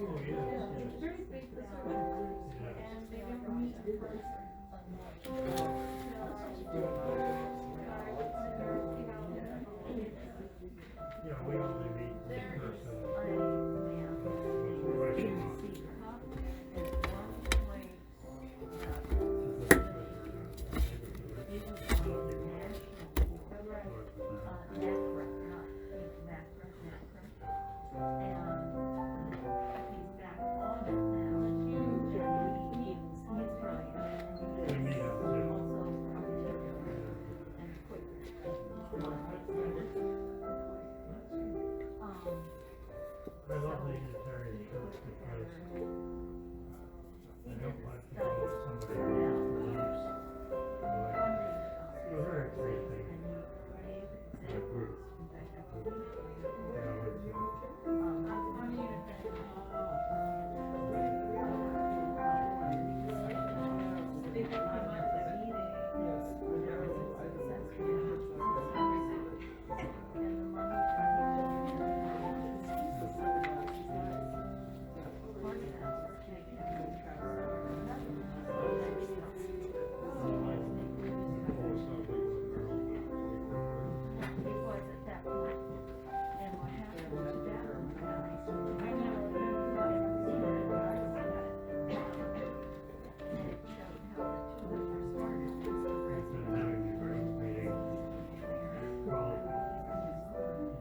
Yeah, we only meet in person. I love the Unitarian Church because I don't like to go with somebody else's beliefs. We're very accepting as a group.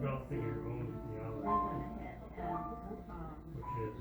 Developing your own theology, which is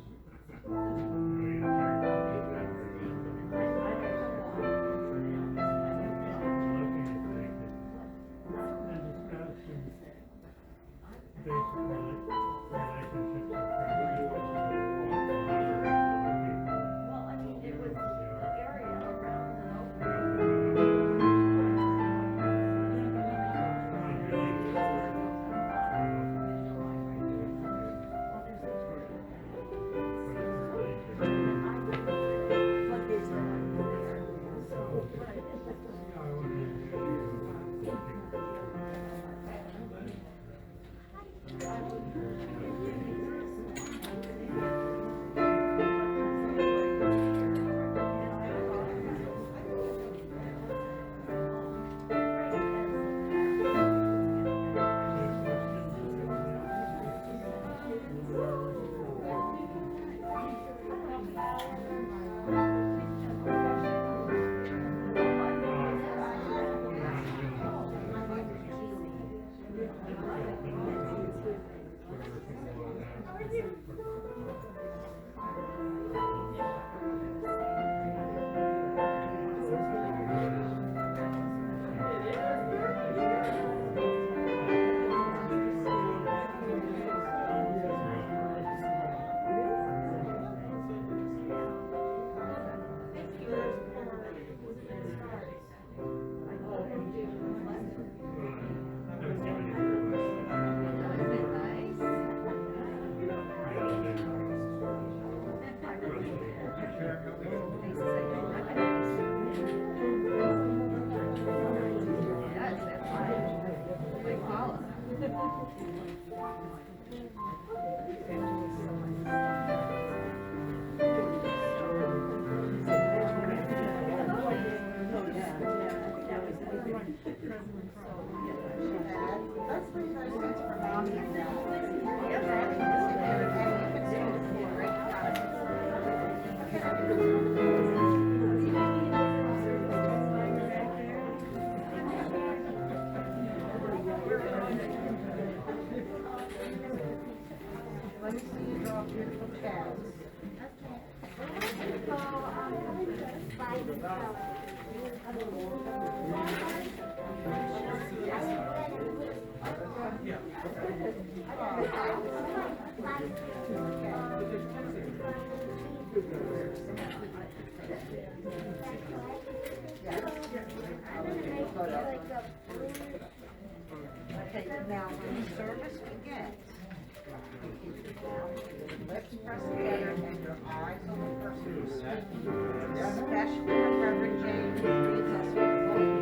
Let me see you draw beautiful calves. Okay, now when the service begins, lips pressed together and your eyes on the person who's speaking, especially when Reverend James reads us with both.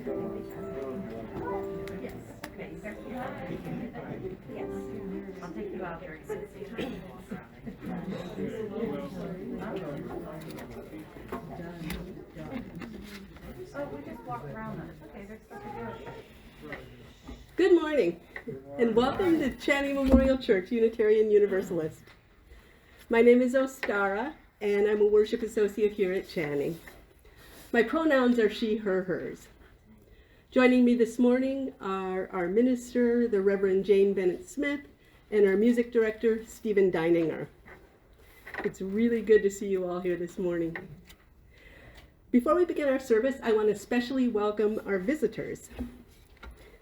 Yes. Okay, you got the Yes. I'll take you out during 16. Oh, we just walked around them. Okay, there's stuff to do. Good morning, and welcome to Channing Memorial Church, Unitarian Universalist. My name is Ostara, and I'm a worship associate here at Channing. My pronouns are she, her, hers. Joining me this morning are our minister, the Reverend Jane Bennett Smith, and our music director, Stephen Deininger. It's really good to see you all here this morning. Before we begin our service, I want to especially welcome our visitors.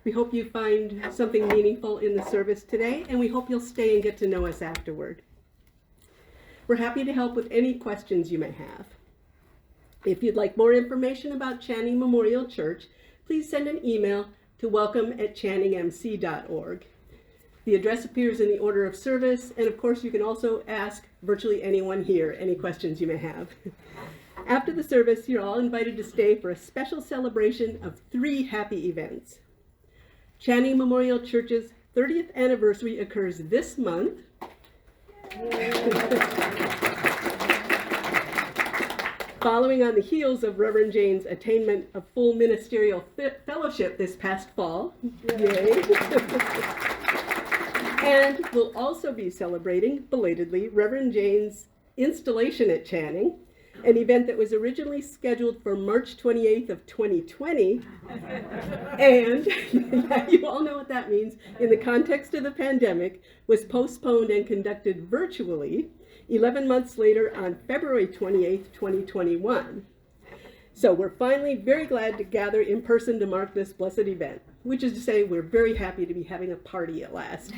We hope you find something meaningful in the service today, and we hope you'll stay and get to know us afterward. We're happy to help with any questions you may have. If you'd like more information about Channing Memorial Church, please send an email to welcome@channingmc.org. The address appears in the order of service, and of course you can also ask virtually anyone here any questions you may have. After the service, you're all invited to stay for a special celebration of 3 happy events. Channing Memorial Church's 30th anniversary occurs this month. Following on the heels of Reverend Jane's attainment of full ministerial fellowship this past fall. Yay! And we'll also be celebrating, belatedly, Reverend Jane's installation at Channing, an event that was originally scheduled for March 28th of 2020, and you all know what that means, in the context of the pandemic, was postponed and conducted virtually 11 months later on February 28th, 2021. So we're finally very glad to gather in person to mark this blessed event, which is to say we're very happy to be having a party at last.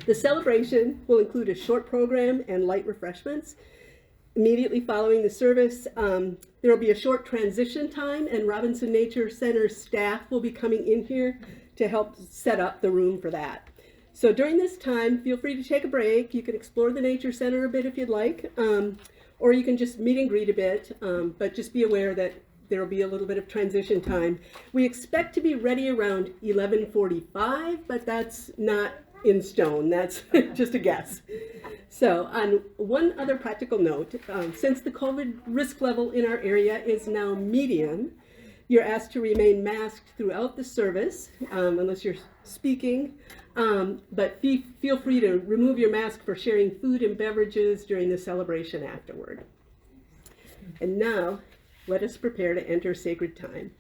The celebration will include a short program and light refreshments. Immediately following the service, there will be a short transition time, and Robinson Nature Center staff will be coming in here to help set up the room for that. So during this time, feel free to take a break. You can explore the Nature Center a bit if you'd like, or you can just meet and greet a bit, but just be aware that there will be a little bit of transition time. We expect to be ready around 11:45, but that's not in stone. That's just a guess. So on one other practical note, since the COVID risk level in our area is now medium, you're asked to remain masked throughout the service, unless you're speaking, but feel free to remove your mask for sharing food and beverages during the celebration afterward. And now, let us prepare to enter sacred time.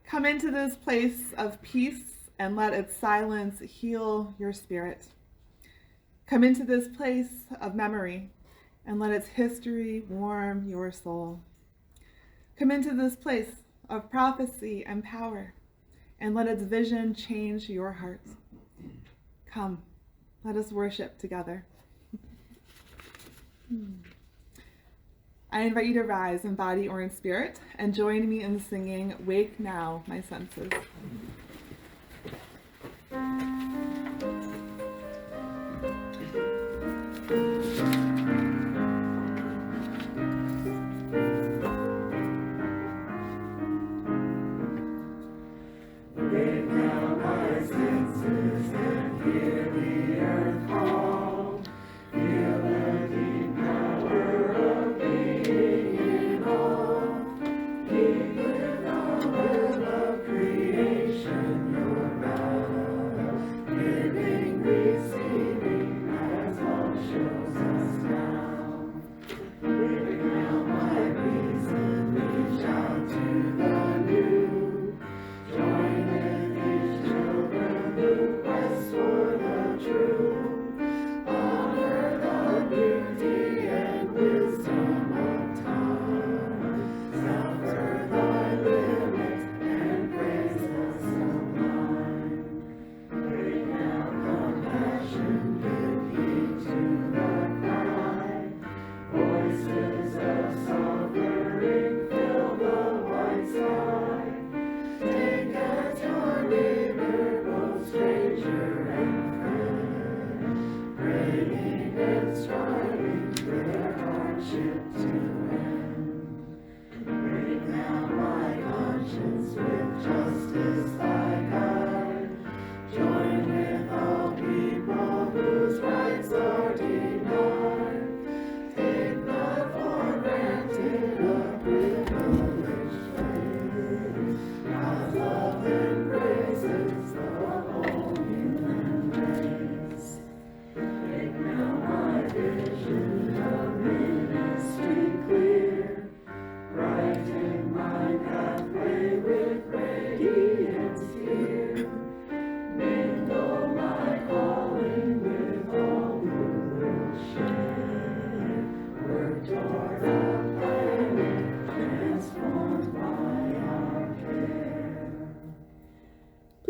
Come into this place of peace and let its silence heal your spirit. Come into this place of memory and let its history warm your soul. Come into this place of prophecy and power and let its vision change your heart. Come, let us worship together. I invite you to rise in body or in spirit and join me in singing "Wake Now, My Senses." Creation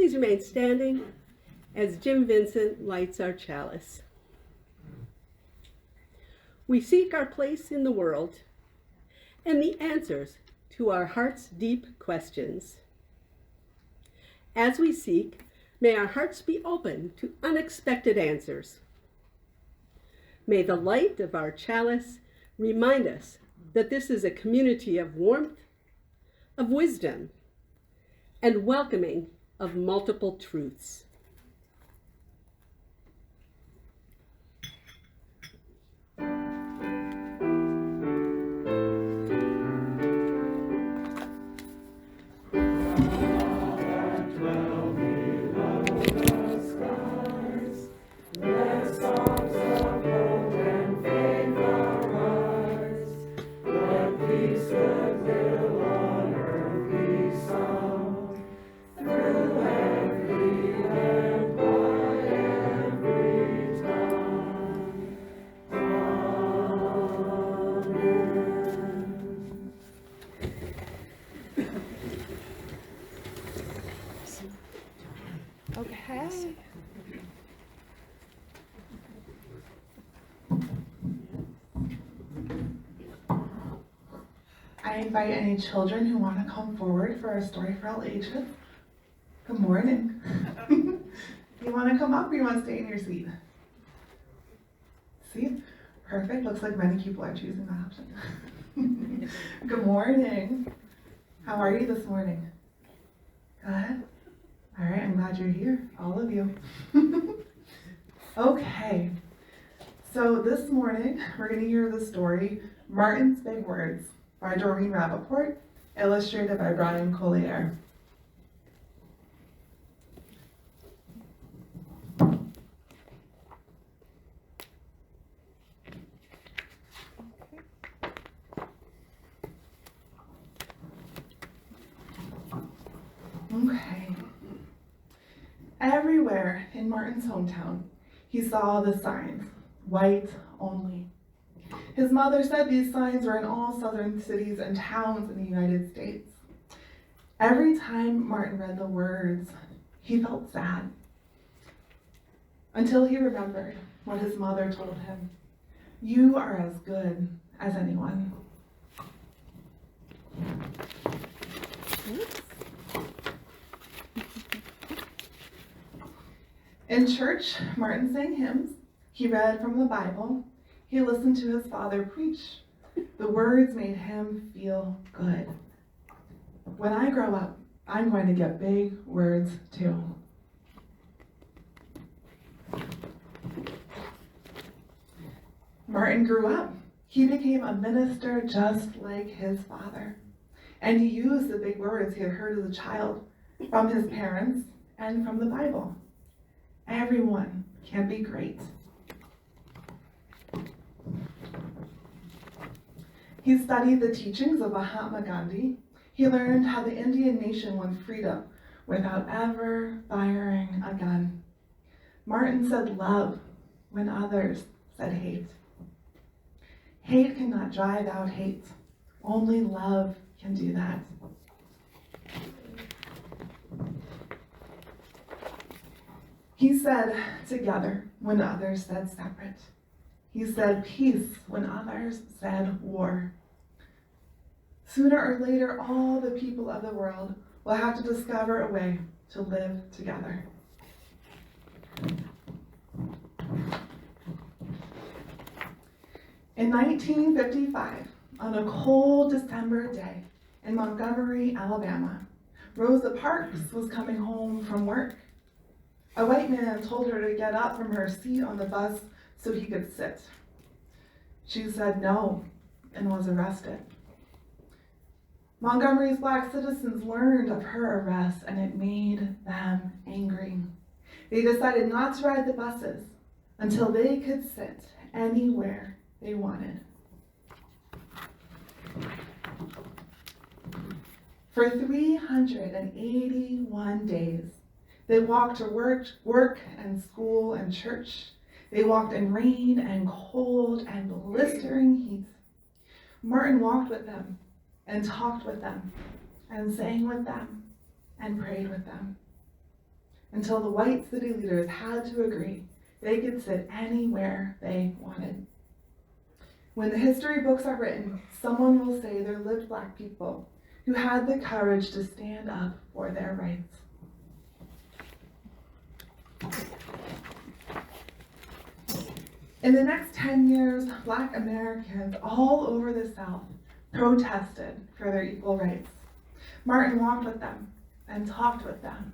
Please remain standing as Jim Vincent lights our chalice. We seek our place in the world and the answers to our heart's deep questions. As we seek, may our hearts be open to unexpected answers. May the light of our chalice remind us that this is a community of warmth, of wisdom, and welcoming of multiple truths. Okay. I invite any children who want to come forward for a story for all ages. Good morning. You want to come up or you want to stay in your seat? See? Perfect. Looks like many people are choosing that option. Good morning. How are you this morning? Good. All right, I'm glad you're here, all of you. Okay, so this morning we're going to hear the story Martin's Big Words by Doreen Rappaport, illustrated by Brian Collier. Okay. Everywhere in Martin's hometown, he saw the signs, white only. His mother said these signs were in all southern cities and towns in the United States. Every time Martin read the words, he felt sad. Until he remembered what his mother told him. You are as good as anyone. In church, Martin sang hymns, he read from the Bible, he listened to his father preach. The words made him feel good. When I grow up, I'm going to get big words too. Martin grew up. He became a minister just like his father. And he used the big words he had heard as a child from his parents and from the Bible. Everyone can be great. He studied the teachings of Mahatma Gandhi. He learned how the Indian nation won freedom without ever firing a gun. Martin said love when others said hate. Hate cannot drive out hate. Only love can do that. He said together when others said separate. He said peace when others said war. Sooner or later, all the people of the world will have to discover a way to live together. In 1955, on a cold December day in Montgomery, Alabama, Rosa Parks was coming home from work. A white man told her to get up from her seat on the bus so he could sit. She said no and was arrested. Montgomery's black citizens learned of her arrest and it made them angry. They decided not to ride the buses until they could sit anywhere they wanted. For 381 days, they walked to work and school and church. They walked in rain and cold and blistering heat. Martin walked with them and talked with them and sang with them and prayed with them. until the white city leaders had to agree they could sit anywhere they wanted. When the history books are written, someone will say there lived Black people who had the courage to stand up for their rights. In the next 10 years, Black Americans all over the South protested for their equal rights. Martin walked with them and talked with them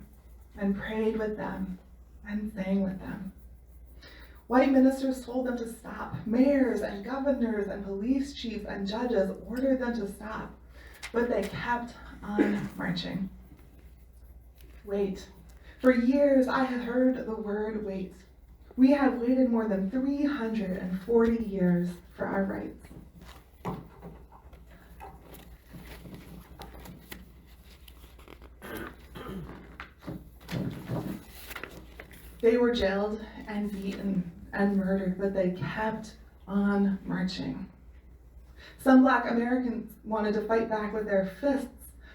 and prayed with them and sang with them. White ministers told them to stop. Mayors and governors and police chiefs and judges ordered them to stop, but they kept on marching. Wait. For years, I have heard the word wait. We have waited more than 340 years for our rights. They were jailed and beaten and murdered, but they kept on marching. Some Black Americans wanted to fight back with their fists.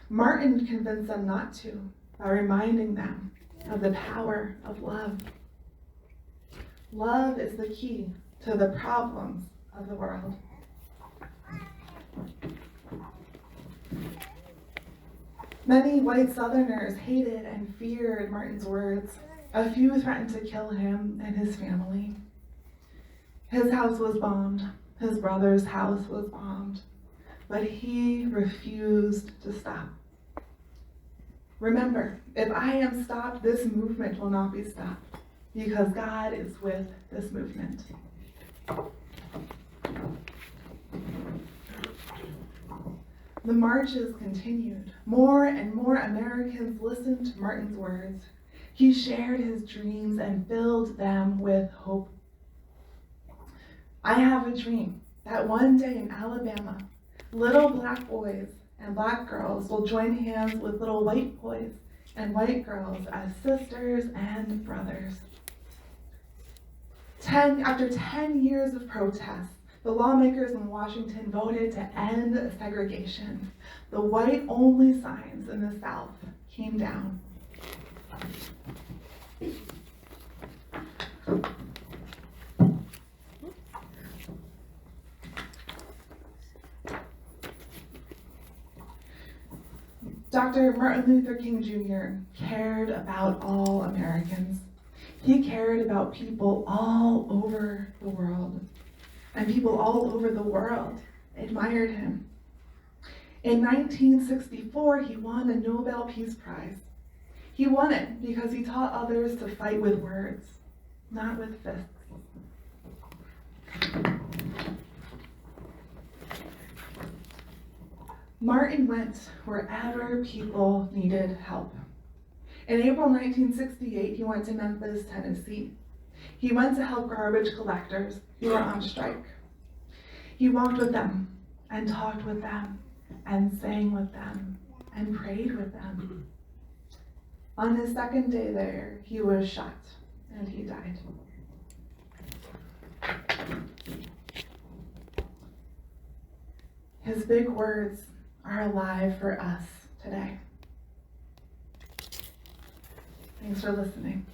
Martin convinced them not to by reminding them of the power of love. Love is the key to the problems of the world. Many white Southerners hated and feared Martin's words. A few threatened to kill him and his family. His house was bombed. His brother's house was bombed. But he refused to stop. Remember, if I am stopped, this movement will not be stopped, because God is with this movement. The marches continued. More and more Americans listened to Martin's words. He shared his dreams and filled them with hope. I have a dream that one day in Alabama, little Black boys and Black girls will join hands with little white boys and white girls as sisters and brothers. After 10 years of protests, the lawmakers in Washington voted to end segregation. The white-only signs in the South came down. Dr. Martin Luther King Jr. cared about all Americans. He cared about people all over the world, and people all over the world admired him. In 1964, he won the Nobel Peace Prize. He won it because he taught others to fight with words, not with fists. Martin went wherever people needed help. In April 1968, he went to Memphis, Tennessee. He went to help garbage collectors who were on strike. He walked with them and talked with them and sang with them and prayed with them. On his second day there, he was shot and he died. His big words are alive for us today. Thanks for listening.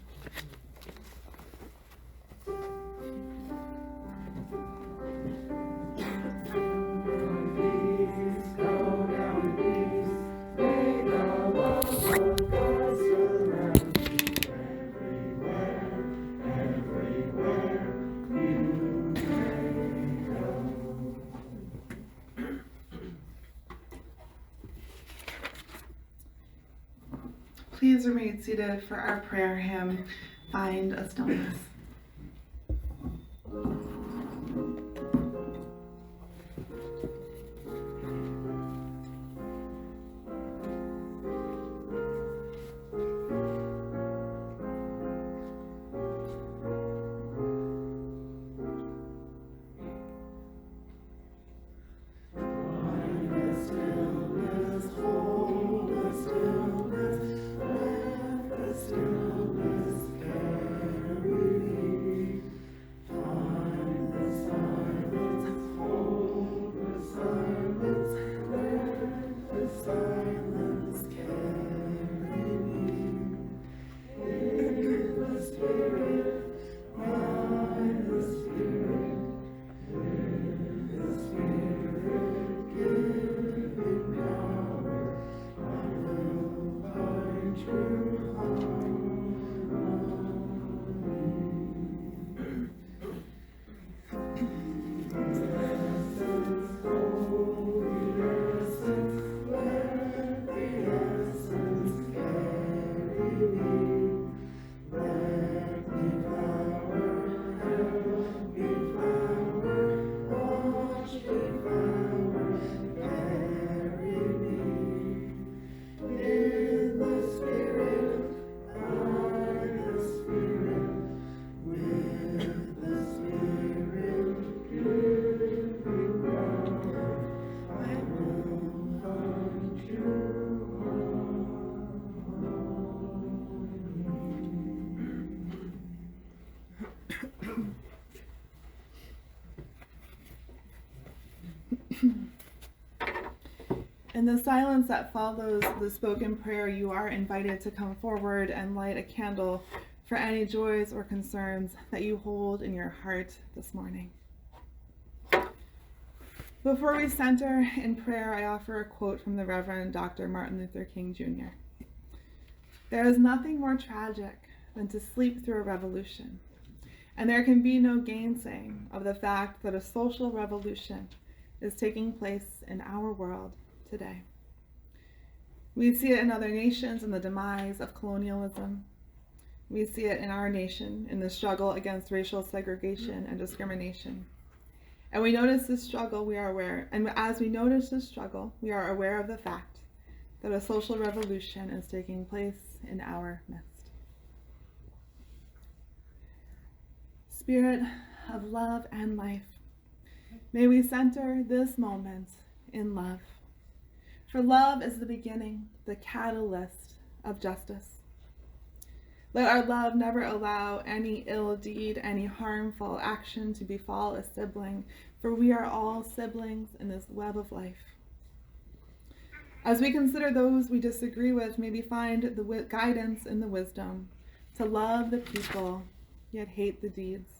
Please remain seated for our prayer hymn, Find a Stillness. Stillness carry me, find In the silence that follows the spoken prayer, you are invited to come forward and light a candle for any joys or concerns that you hold in your heart this morning. Before we center in prayer, I offer a quote from the Reverend Dr. Martin Luther King Jr. "There is nothing more tragic than to sleep through a revolution, and there can be no gainsaying of the fact that a social revolution is taking place in our world today. We see it in other nations in the demise of colonialism. We see it in our nation in the struggle against racial segregation and discrimination. And we notice this struggle, as we notice this struggle, we are aware of the fact that a social revolution is taking place in our midst. Spirit of love and life, may we center this moment in love. For love is the beginning, the catalyst of justice. Let our love never allow any ill deed, any harmful action to befall a sibling, for we are all siblings in this web of life. As we consider those we disagree with, may we find the guidance and the wisdom to love the people, yet hate the deeds.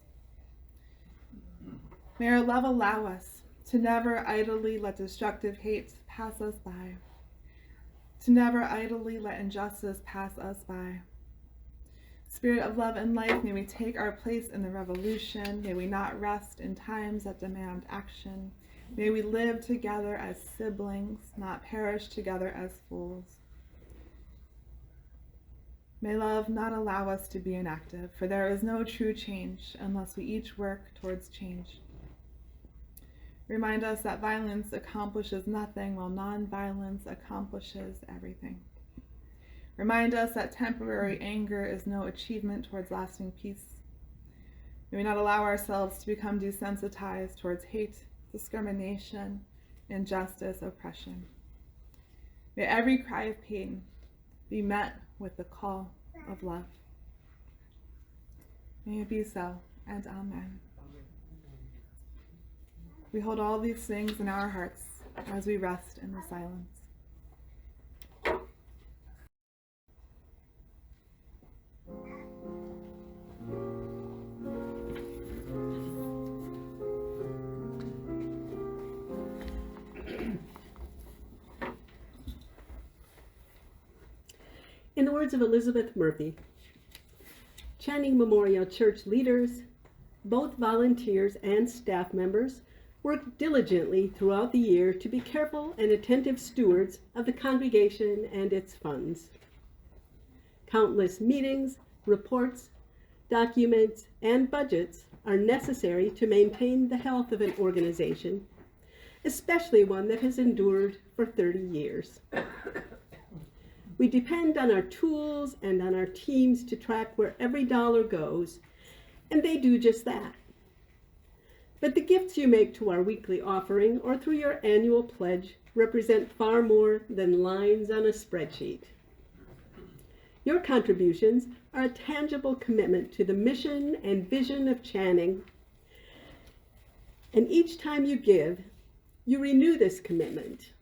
May our love allow us to never idly let destructive hate pass us by, to never idly let injustice pass us by. Spirit of love and life, may we take our place in the revolution. May we not rest in times that demand action. May we live together as siblings, not perish together as fools. May love not allow us to be inactive, for there is no true change unless we each work towards change. Remind us that violence accomplishes nothing while non-violence accomplishes everything. Remind us that temporary anger is no achievement towards lasting peace. May we not allow ourselves to become desensitized towards hate, discrimination, injustice, oppression. May every cry of pain be met with the call of love. May it be so, and amen. We hold all these things in our hearts as we rest in the silence. In the words of Elizabeth Murphy, Channing Memorial Church leaders, both volunteers and staff members, work diligently throughout the year to be careful and attentive stewards of the congregation and its funds. Countless meetings, reports, documents, and budgets are necessary to maintain the health of an organization, especially one that has endured for 30 years. We depend on our tools and on our teams to track where every dollar goes, and they do just that. But the gifts you make to our weekly offering or through your annual pledge represent far more than lines on a spreadsheet. Your contributions are a tangible commitment to the mission and vision of Channing. And each time you give, you renew this commitment.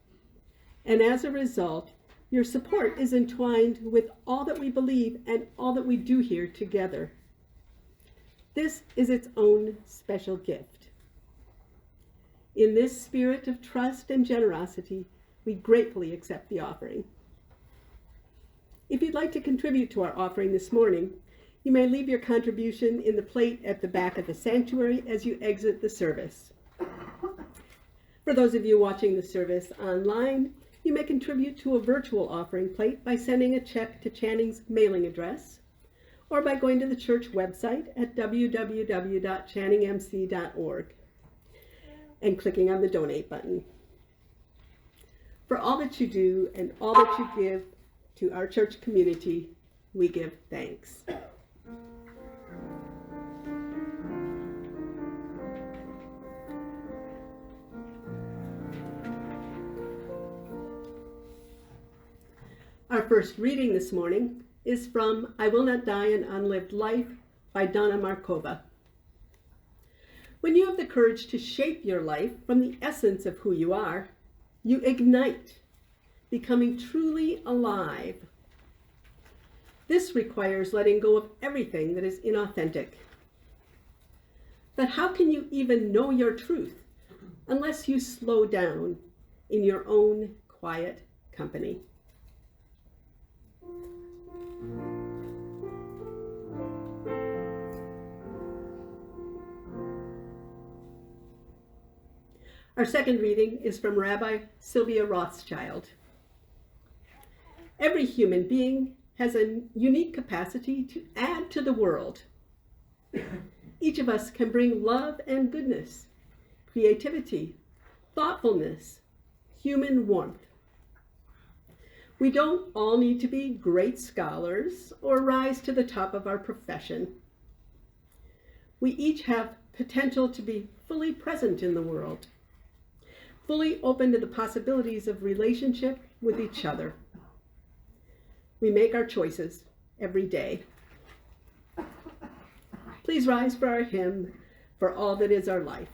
And as a result, your support is entwined with all that we believe and all that we do here together. This is its own special gift. In this spirit of trust and generosity, we gratefully accept the offering. If you'd like to contribute to our offering this morning, you may leave your contribution in the plate at the back of the sanctuary as you exit the service. For those of you watching the service online, you may contribute to a virtual offering plate by sending a check to Channing's mailing address, or by going to the church website at www.channingmc.org and clicking on the donate button. For all that you do and all that you give to our church community, we give thanks. Our first reading this morning is from I Will Not Die an Unlived Life by Donna Markova. When you have the courage to shape your life from the essence of who you are, you ignite, becoming truly alive. This requires letting go of everything that is inauthentic. But how can you even know your truth unless you slow down in your own quiet company? Our second reading is from Rabbi Sylvia Rothschild. Every human being has a unique capacity to add to the world. Each of us can bring love and goodness, creativity, thoughtfulness, human warmth. We don't all need to be great scholars or rise to the top of our profession. We each have potential to be fully present in the world, fully open to the possibilities of relationship with each other. We make our choices every day. Please rise for our hymn, For All That Is Our Life.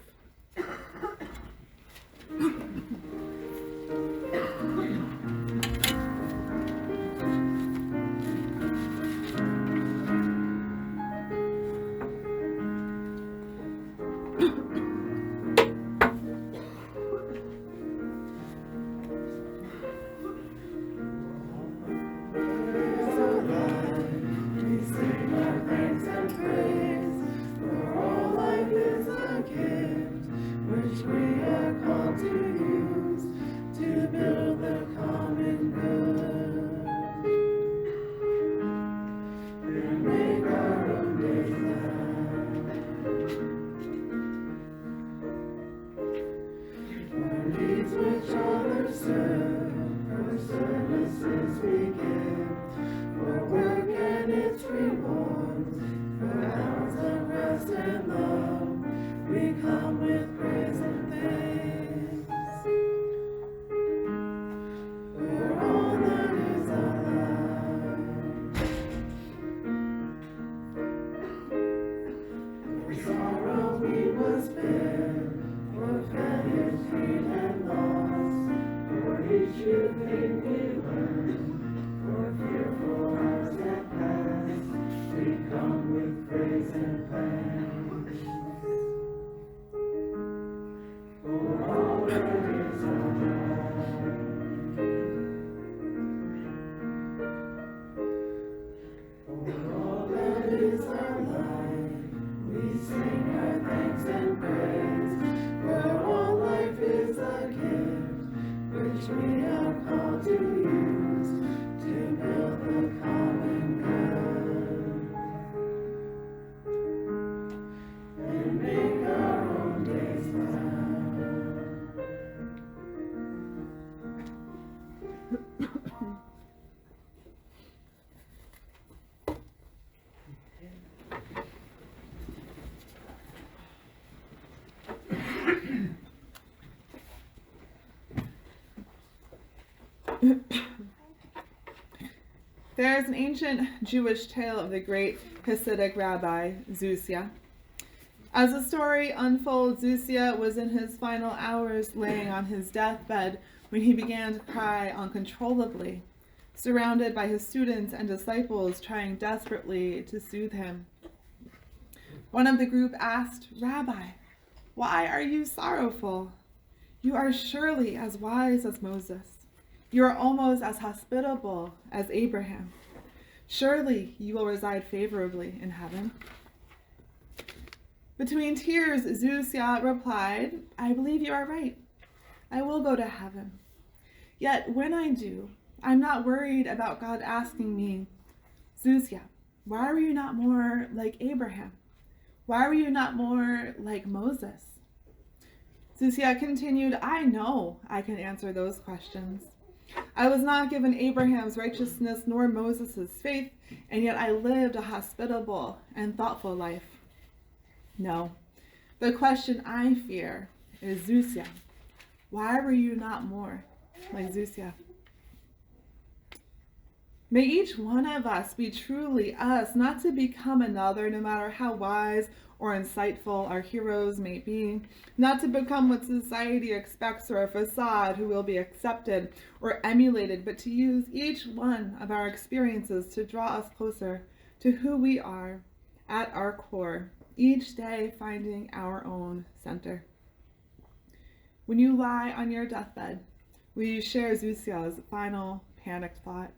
There is an ancient Jewish tale of the great Hasidic rabbi Zusia. As the story unfolds, Zusia was in his final hours laying on his deathbed when he began to cry uncontrollably, surrounded by his students and disciples trying desperately to soothe him. One of the group asked, "Rabbi, why are you sorrowful? You are surely as wise as Moses. You are almost as hospitable as Abraham. Surely you will reside favorably in heaven." Between tears, Zusia replied, "I believe you are right. I will go to heaven. Yet when I do, I'm not worried about God asking me, Zuzia, why were you not more like Abraham? Why were you not more like Moses? Zuzia continued, I know I can answer those questions. I was not given Abraham's righteousness nor Moses' faith, and yet I lived a hospitable and thoughtful life. No, the question I fear is, Zuzia, why were you not more like Zuzia? May each one of us be truly us, not to become another, no matter how wise or insightful our heroes may be, not to become what society expects or a facade who will be accepted or emulated, but to use each one of our experiences to draw us closer to who we are at our core, each day finding our own center. When you lie on your deathbed, will you share Zuzia's final panicked thought?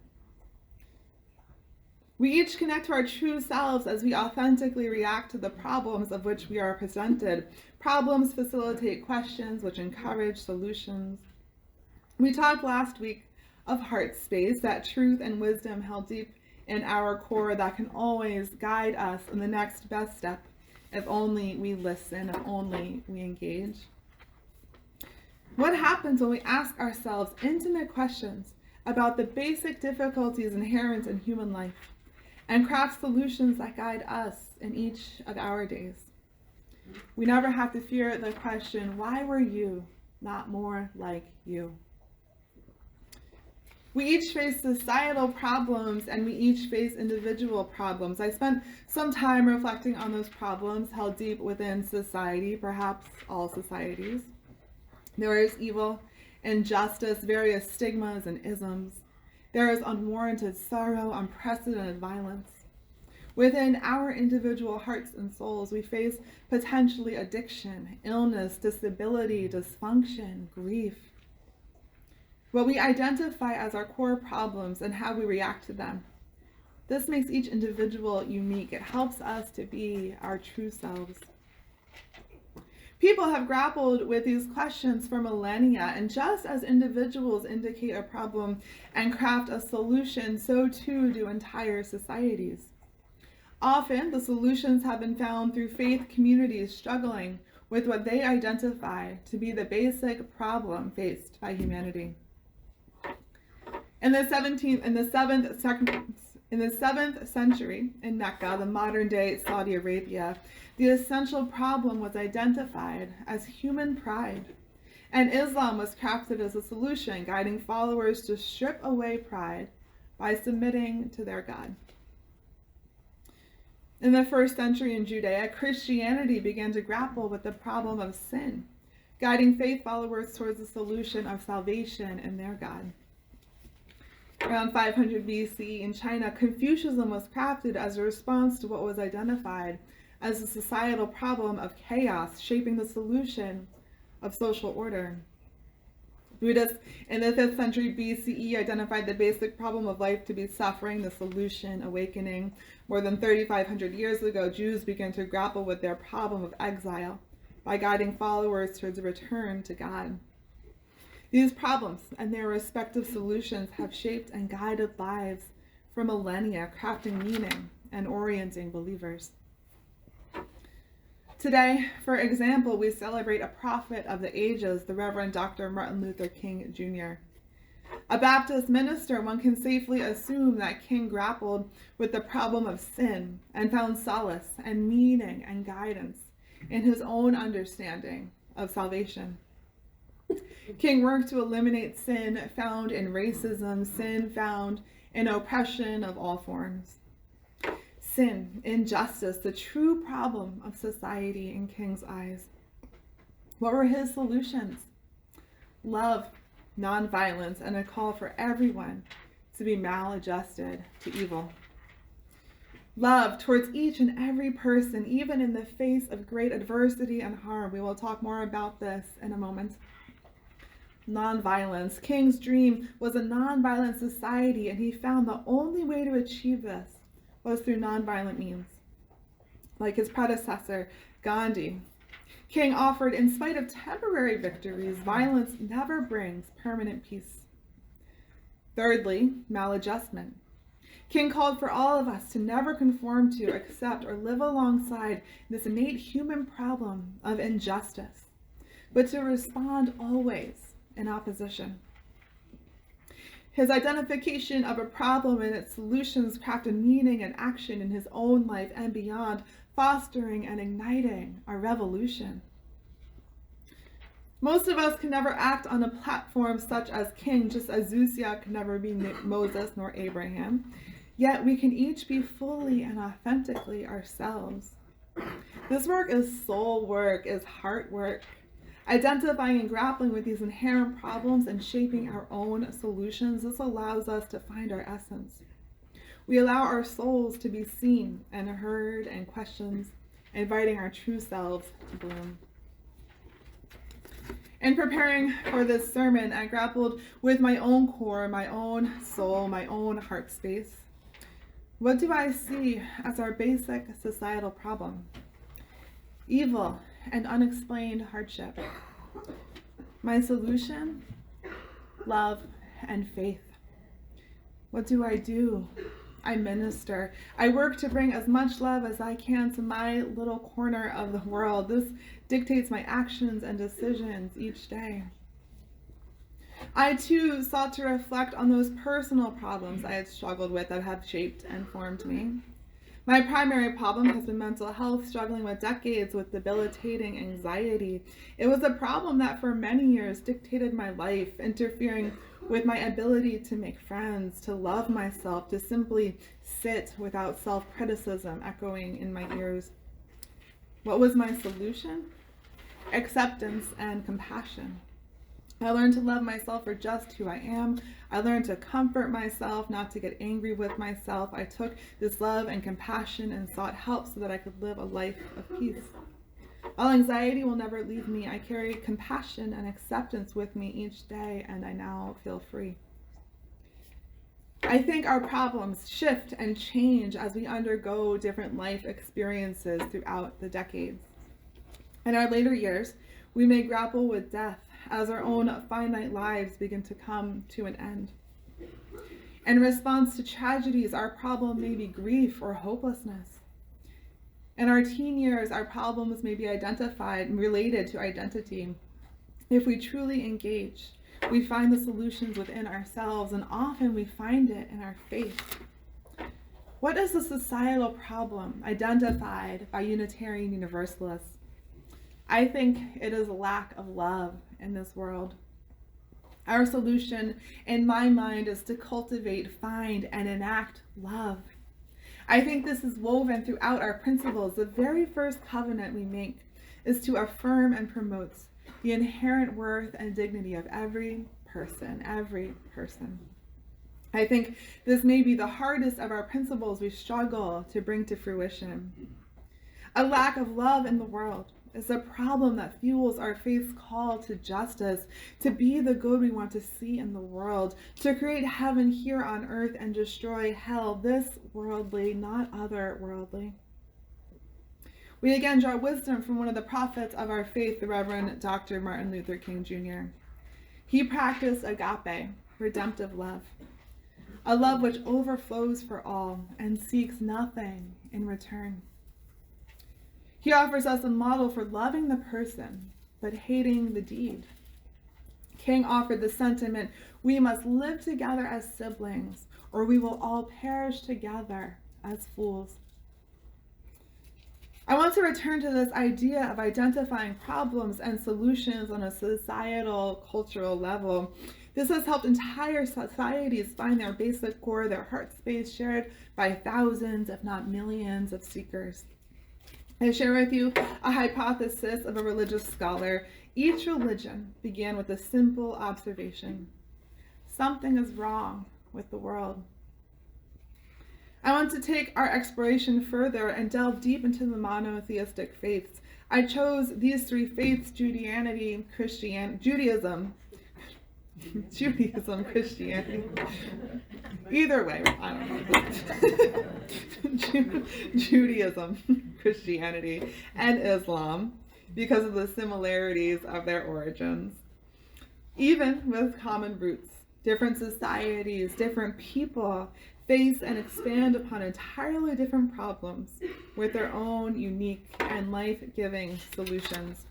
We each connect to our true selves as we authentically react to the problems of which we are presented. Problems facilitate questions which encourage solutions. We talked last week of heart space, that truth and wisdom held deep in our core that can always guide us in the next best step if only we listen, if only we engage. What happens when we ask ourselves intimate questions about the basic difficulties inherent in human life and craft solutions that guide us in each of our days? We never have to fear the question, why were you not more like you? We each face societal problems and we each face individual problems. I spent some time reflecting on those problems held deep within society, perhaps all societies. There is evil, injustice, various stigmas and isms. There is unwarranted sorrow, unprecedented violence. Within our individual hearts and souls, we face potentially addiction, illness, disability, dysfunction, grief. What we identify as our core problems and how we react to them. This makes each individual unique. It helps us to be our true selves. People have grappled with these questions for millennia, and just as individuals indicate a problem and craft a solution, so too do entire societies. Often, the solutions have been found through faith communities struggling with what they identify to be the basic problem faced by humanity. In the 7th century in Mecca, the modern-day Saudi Arabia, the essential problem was identified as human pride, and Islam was crafted as a solution, guiding followers to strip away pride by submitting to their God. In the 1st century in Judea, Christianity began to grapple with the problem of sin, guiding faith followers towards the solution of salvation in their God. Around 500 BC in China, Confucianism was crafted as a response to what was identified as a societal problem of chaos, shaping the solution of social order. Buddhists in the 5th century BCE identified the basic problem of life to be suffering, the solution, awakening. More than 3,500 years ago, Jews began to grapple with their problem of exile by guiding followers towards a return to God. These problems and their respective solutions have shaped and guided lives for millennia, crafting meaning and orienting believers. Today, for example, we celebrate a prophet of the ages, the Reverend Dr. Martin Luther King Jr. A Baptist minister, one can safely assume that King grappled with the problem of sin and found solace and meaning and guidance in his own understanding of salvation. King worked to eliminate sin found in racism, sin found in oppression of all forms. Sin, injustice, the true problem of society in King's eyes. What were his solutions? Love, nonviolence, and a call for everyone to be maladjusted to evil. Love towards each and every person, even in the face of great adversity and harm. We will talk more about this in a moment. Nonviolence. King's dream was a nonviolent society, and he found the only way to achieve this was through nonviolent means. Like his predecessor, Gandhi, King offered, in spite of temporary victories, violence never brings permanent peace. Thirdly, maladjustment. King called for all of us to never conform to, accept, or live alongside this innate human problem of injustice, but to respond always in opposition. His identification of a problem and its solutions crafted meaning and action in his own life and beyond, fostering and igniting a revolution. Most of us can never act on a platform such as King, just as Zusia could never be Moses nor Abraham. Yet we can each be fully and authentically ourselves. This work is soul work, is heart work. Identifying and grappling with these inherent problems and shaping our own solutions, this allows us to find our essence. We allow our souls to be seen and heard and questioned, inviting our true selves to bloom. In preparing for this sermon, I grappled with my own core, my own soul, my own heart space. What do I see as our basic societal problem? Evil and unexplained hardship. My solution? Love and faith. What do? I minister. I work to bring as much love as I can to my little corner of the world. This dictates my actions and decisions each day. I too sought to reflect on those personal problems I had struggled with that have shaped and formed me. My primary problem has been mental health, struggling with decades with debilitating anxiety. It was a problem that for many years dictated my life, interfering with my ability to make friends, to love myself, to simply sit without self-criticism echoing in my ears. What was my solution? Acceptance and compassion. I learned to love myself for just who I am. I learned to comfort myself, not to get angry with myself. I took this love and compassion and sought help so that I could live a life of peace. While anxiety will never leave me, I carry compassion and acceptance with me each day, and I now feel free. I think our problems shift and change as we undergo different life experiences throughout the decades. In our later years, we may grapple with death as our own finite lives begin to come to an end. In response to tragedies, our problem may be grief or hopelessness. In our teen years, our problems may be identified and related to identity. If we truly engage, we find the solutions within ourselves, and often we find it in our faith. What is the societal problem identified by Unitarian Universalists? I think it is a lack of love in this world. Our solution, in my mind, is to cultivate, find, and enact love. I think this is woven throughout our principles. The very first covenant we make is to affirm and promote the inherent worth and dignity of every person, every person. I think this may be the hardest of our principles we struggle to bring to fruition. A lack of love in the world is a problem that fuels our faith's call to justice, to be the good we want to see in the world, to create heaven here on earth and destroy hell, this worldly, not otherworldly. We again draw wisdom from one of the prophets of our faith, the Reverend Dr. Martin Luther King Jr. He practiced agape, redemptive love, a love which overflows for all and seeks nothing in return. He offers us a model for loving the person, but hating the deed. King offered the sentiment, we must live together as siblings, or we will all perish together as fools. I want to return to this idea of identifying problems and solutions on a societal, cultural level. This has helped entire societies find their basic core, their heart space shared by thousands, if not millions, of seekers. I share with you a hypothesis of a religious scholar. Each religion began with a simple observation: something is wrong with the world. I want to take our exploration further and delve deep into the monotheistic faiths. I chose these three faiths: Judaism, Christianity. Either way, I don't know. Judaism, Christianity, and Islam, because of the similarities of their origins, even with common roots. Different societies, different people face and expand upon entirely different problems with their own unique and life-giving solutions.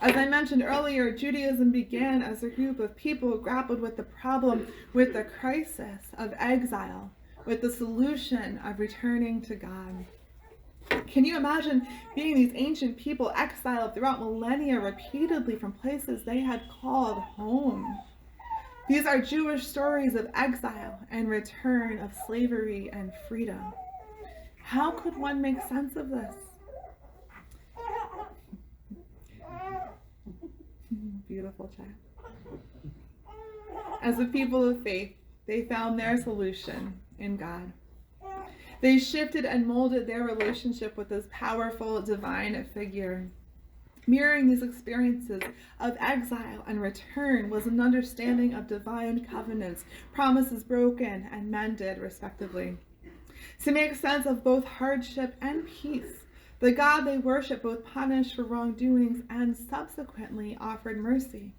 As I mentioned earlier, Judaism began as a group of people who grappled with the problem, with the crisis of exile, with the solution of returning to God. Can you imagine being these ancient people exiled throughout millennia repeatedly from places they had called home? These are Jewish stories of exile and return, of slavery and freedom. How could one make sense of this? Beautiful chat. As a people of faith, they found their solution in God. They shifted and molded their relationship with this powerful divine figure. Mirroring these experiences of exile and return was an understanding of divine covenants, promises broken and mended, respectively. To make sense of both hardship and peace, the God they worshiped both punished for wrongdoings and subsequently offered mercy.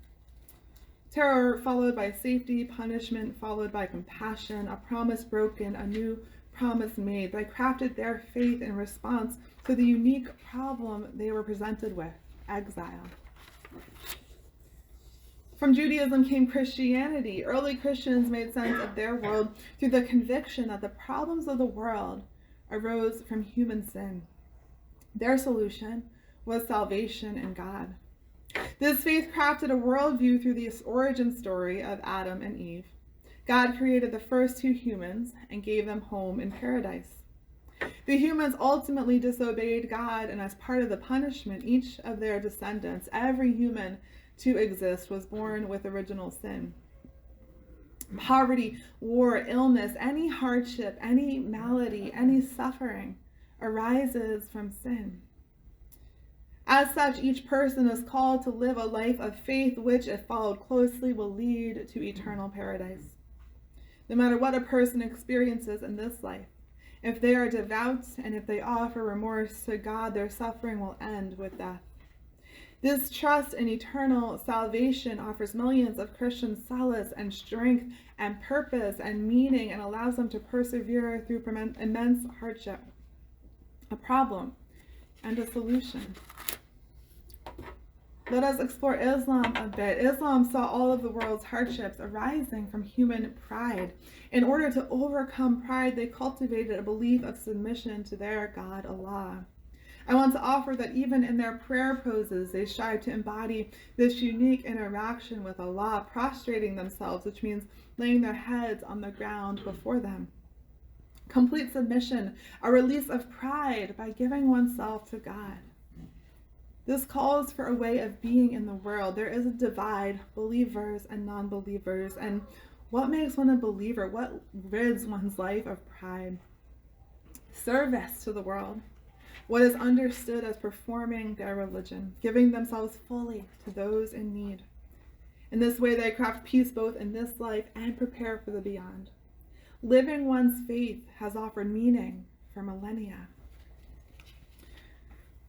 Terror followed by safety, punishment followed by compassion, a promise broken, a new promise made. They crafted their faith in response to the unique problem they were presented with, exile. From Judaism came Christianity. Early Christians made sense of their world through the conviction that the problems of the world arose from human sin. Their solution was salvation in God. This faith crafted a worldview through the origin story of Adam and Eve. God created the first two humans and gave them home in paradise. The humans ultimately disobeyed God, and as part of the punishment, each of their descendants, every human to exist, was born with original sin. Poverty, war, illness, any hardship, any malady, any suffering arises from sin. As such, each person is called to live a life of faith, which, if followed closely, will lead to eternal paradise. No matter what a person experiences in this life, if they are devout and if they offer remorse to God, their suffering will end with death. This trust in eternal salvation offers millions of Christians solace and strength and purpose and meaning, and allows them to persevere through immense hardship, a problem, and a solution. Let us explore Islam a bit. Islam saw all of the world's hardships arising from human pride. In order to overcome pride, they cultivated a belief of submission to their God, Allah. I want to offer that even in their prayer poses, they strive to embody this unique interaction with Allah, prostrating themselves, which means laying their heads on the ground before them. Complete submission, a release of pride by giving oneself to God. This calls for a way of being in the world. There is a divide, believers and non-believers. And what makes one a believer? What rids one's life of pride? Service to the world. What is understood as performing their religion, giving themselves fully to those in need. In this way, they craft peace both in this life and prepare for the beyond. Living one's faith has offered meaning for millennia.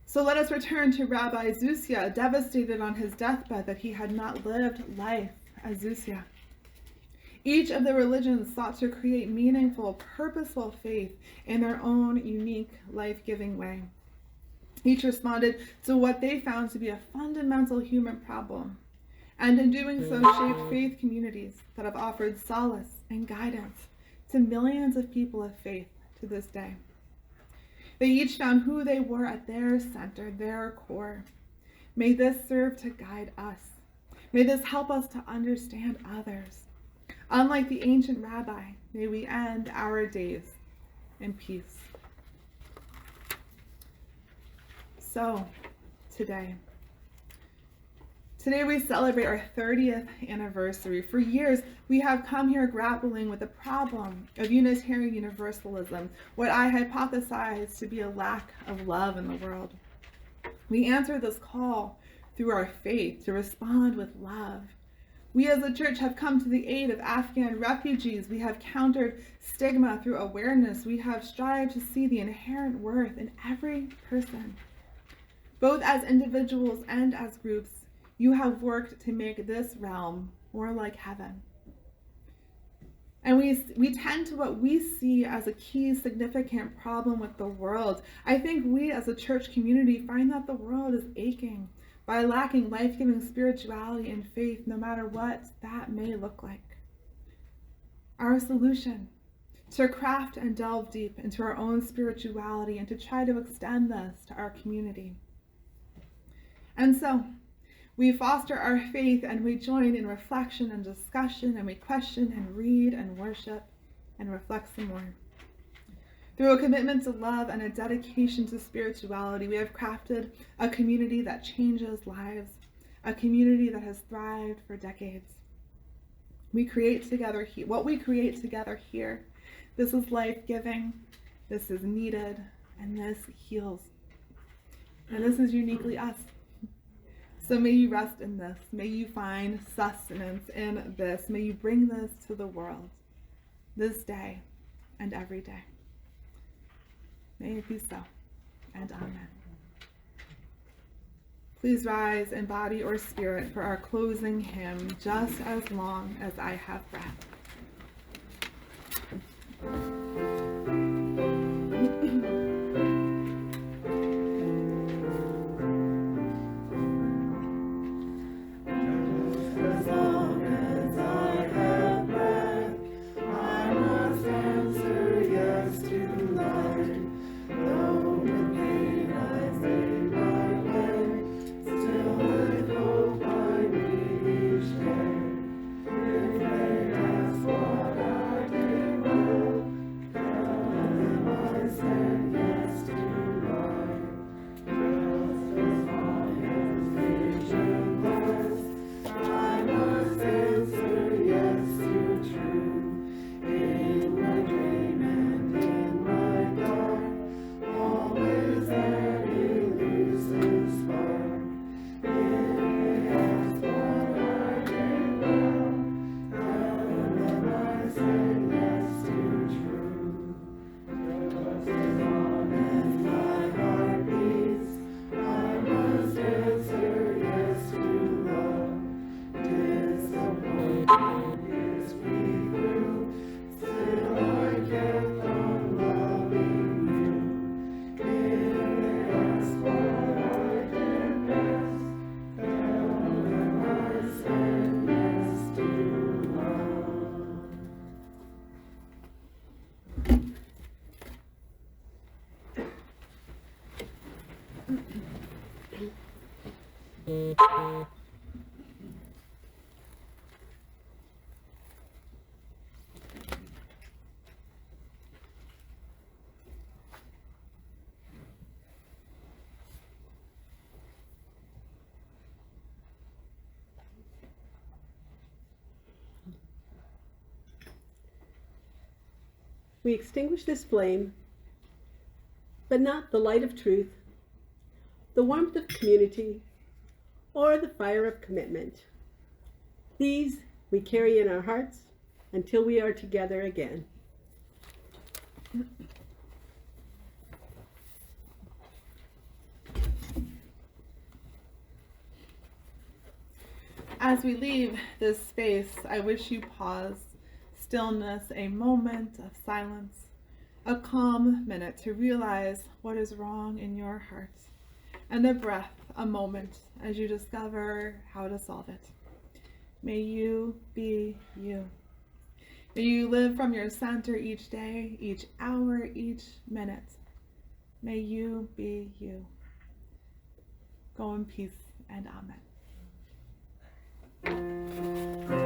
So let us return to Rabbi Zusia, devastated on his deathbed that he had not lived life as Zusia. Each of the religions sought to create meaningful, purposeful faith in their own unique, life-giving way. Each responded to what they found to be a fundamental human problem, and in doing so shaped faith communities that have offered solace and guidance to millions of people of faith to this day. They each found who they were at their center, their core. May this serve to guide us. May this help us to understand others. Unlike the ancient rabbi, may we end our days in peace. So, today we celebrate our 30th anniversary. For years, we have come here grappling with the problem of Unitarian Universalism, what I hypothesize to be a lack of love in the world. We answer this call through our faith to respond with love. We as a church have come to the aid of Afghan refugees. We have countered stigma through awareness. We have strived to see the inherent worth in every person. Both as individuals and as groups, you have worked to make this realm more like heaven. And we tend to what we see as a key significant problem with the world. I think we as a church community find that the world is aching by lacking life-giving spirituality and faith, no matter what that may look like. Our solution: to craft and delve deep into our own spirituality and to try to extend this to our community. And so, we foster our faith and we join in reflection and discussion, and we question and read and worship and reflect some more. Through a commitment to love and a dedication to spirituality, we have crafted a community that changes lives, a community that has thrived for decades. We create together what we create together here. This is life-giving, this is needed, and this heals. And this is uniquely us. So may you rest in this. May you find sustenance in this. May you bring this to the world this day and every day. May it be so, and amen. Please rise in body or spirit for our closing hymn, Just as Long as I Have Breath. We extinguish this flame, but not the light of truth, the warmth of community, or the fire of commitment. These we carry in our hearts until we are together again. As we leave this space, I wish you pause, stillness, a moment of silence, a calm minute to realize what is wrong in your heart, and a breath, a moment as you discover how to solve it. May you be you. May you live from your center each day, each hour, each minute. May you be you. Go in peace and amen.